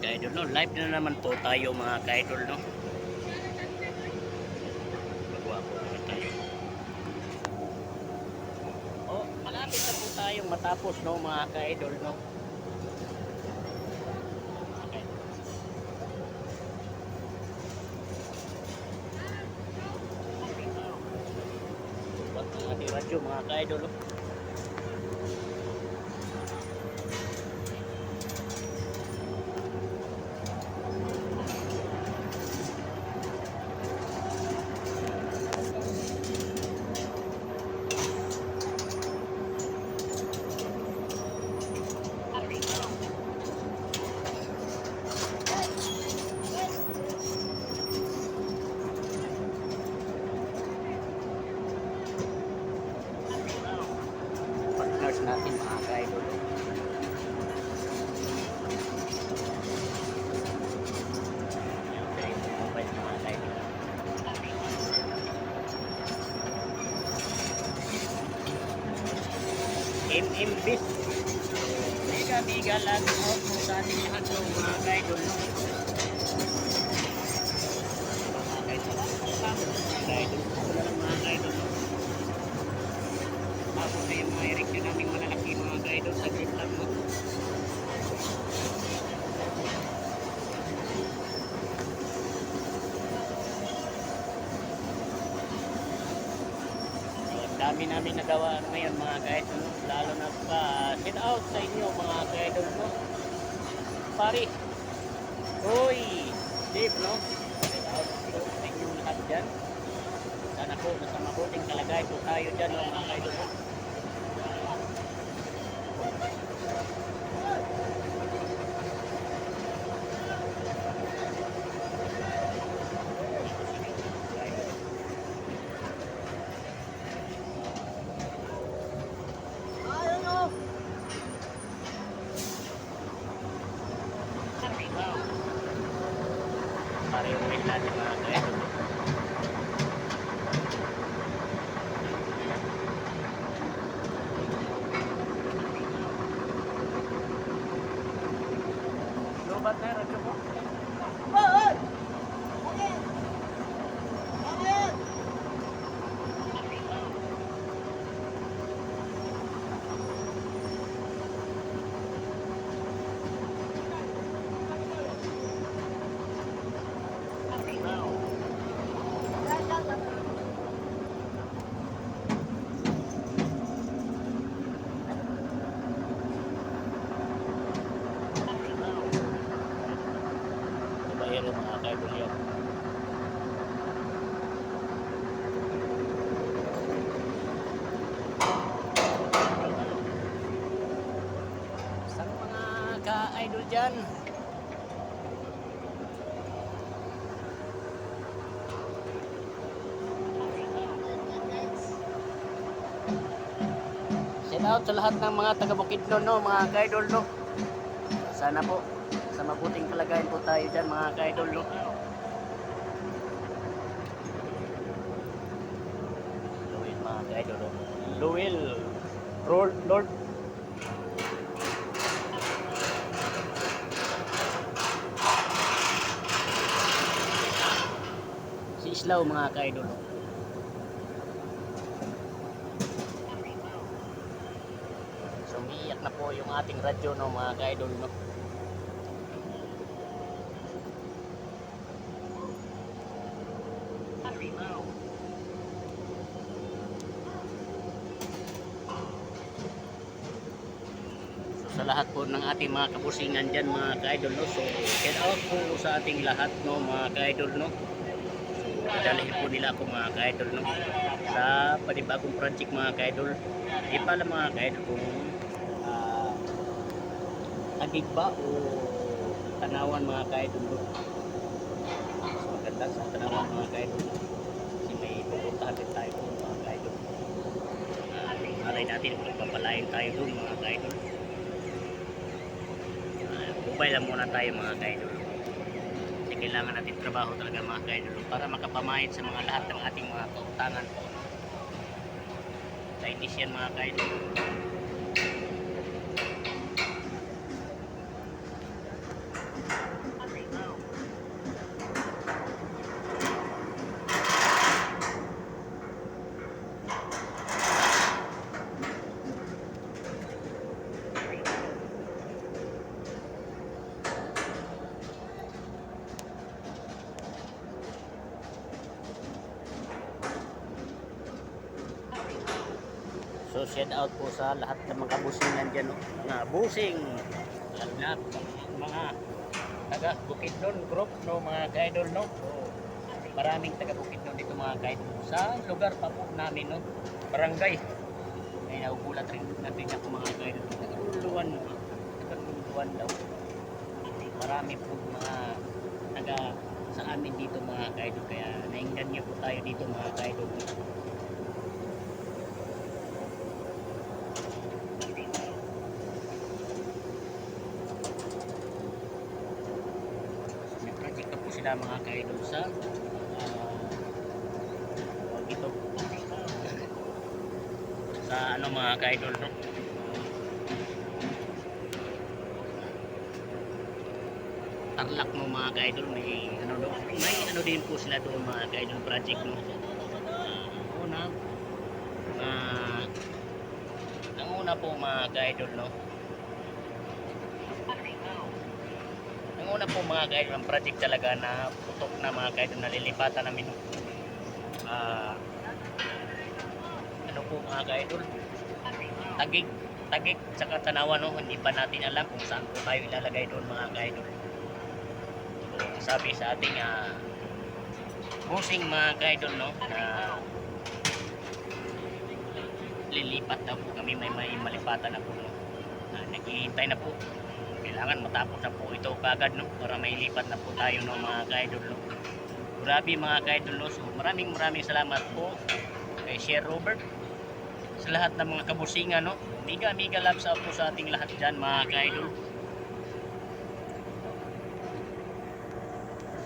ka-idol, no? Live na naman po tayo mga ka-idol, no? Magawa po naman tayo. Oh, malapit na po tayong matapos, no mga ka-idol, no? Ating radyo mga ka-idol, no? Partners natin mga ka-idol. MMBIS mega lang out mo sa ating lahat ng mga ka-idol, no? Mga ka-idol, ako na lang mga ka-idol, no? Tapos na yung mga ereksyon nating malalaki mga ka-idol, saglit lang, no? Dami namin nagawa ngayon mga ka-idol, no? Lalo na pa sit out sa inyo mga ka-idol, no? Pari, uy, Dave, no? Sit out sa inyo lahat dyan. Sana po nasa mabuting kalagay po tayo dyan, no, mga ka-idol, no? Para yung win natin mga ka-idol. Lobat na yung radyo po. Bayero mga ka-idol yan. Sa mga ka-idol dyan, shout out sa lahat ng mga taga Bukidnon, no, mga ka-idol, no? Sana po sa mabuting kalagayan po tayo dyan mga ka-idol, no? Luwil mga ka-idol, no? Luwil Lord si Islaw mga ka-idol, no? Sumiyak na po yung ating radyo, no, mga ka-idol, no? Sa lahat po ng ating mga kapusingan dyan mga ka-idol, no? So shout out po sa ating lahat, no, mga ka-idol, no? So dadalhin po nila ako mga ka-idol, no, sa panibagong project mga ka-idol. Di pala mga ka-idol kung agig ba o tanawan mga ka-idol, no? Mas maganda sa tanawan mga ka-idol, kasi may pupuntahan din tayo doon mga ka-idol. Malay natin kung papalain tayo doon mga ka-idol. Bubay lang muna tayo mga ka-idol, kasi kailangan natin trabaho talaga mga ka-idol para makapamahid sa mga lahat ng ating mga kautangan po. Chinese yan mga ka-idol. shout out po sa lahat ng mga busingan dyan, no? Mga busing, lalo na mga taga Bukidnon group, no, mga ka-idol, no? So, maraming taga Bukidnon dito mga ka-idol sa lugar pa po namin, no? Barangay. Ay nagugulat rin natin ako mga ka-idol. Taga-Luluan daw. Marami po mga taga sa amin dito mga ka-idol, kaya nainggan niyo po tayo dito mga ka-idol. Project na po sila mga ka-idol sa ito sa ano mga ka-idol, no? Tarlac mo mga ka-idol, may ano din po sila doon mga ka-idol project, no? Ang una po mga ka-idol, no? Ang una po mga ka-idol, ang project talaga na putok na mga ka-idol, nalilipatan namin, no? Ano po mga ka-idol, Tagig tsaka Tanawan, no? Hindi pa natin alam kung saan po tayo ilalagay doon mga ka-idol. Sabi sa ating busing mga ka-idol, no, na lilipat na po kami, may malipatan na po, no? Naghihintay na po, kailangan matapos na po ito kagad, no, para may lipat na po tayo, no, mga ka-idol, no? Grabe mga ka-idol, no? So maraming salamat po kay Sir Robert, sa lahat ng mga kabusingan, no? Mega love sa po sa ating lahat dyan mga ka-idol.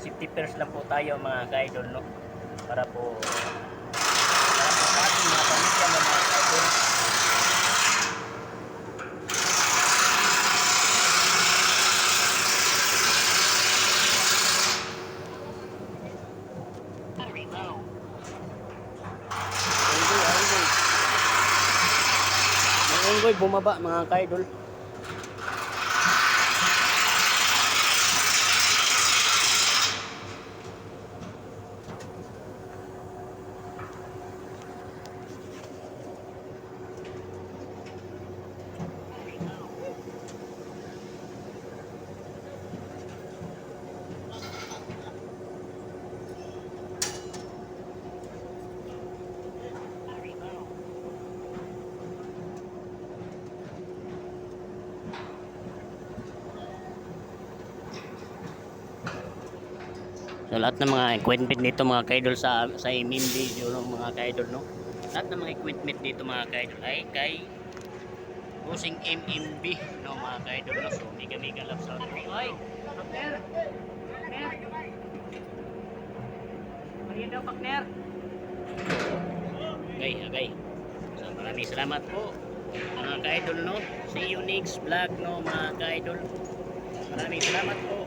Safety first lang po tayo mga ka-idol, no? Para po sa ating mga pamilya mga ka-idol. Unggoy bumaba mga ka-idol. So lahat ng mga equipment dito mga ka-idol sa main video, no, mga ka-idol, no? Lahat ng mga equipment dito mga ka-idol ay kay Busing MMB, no, mga ka-idol, no? So mega love sa atin. Oy, partner. Mariya daw, partner. Okay. So maraming salamat po mga ka-idol, no? See you next vlog, no, mga ka-idol. Maraming salamat po.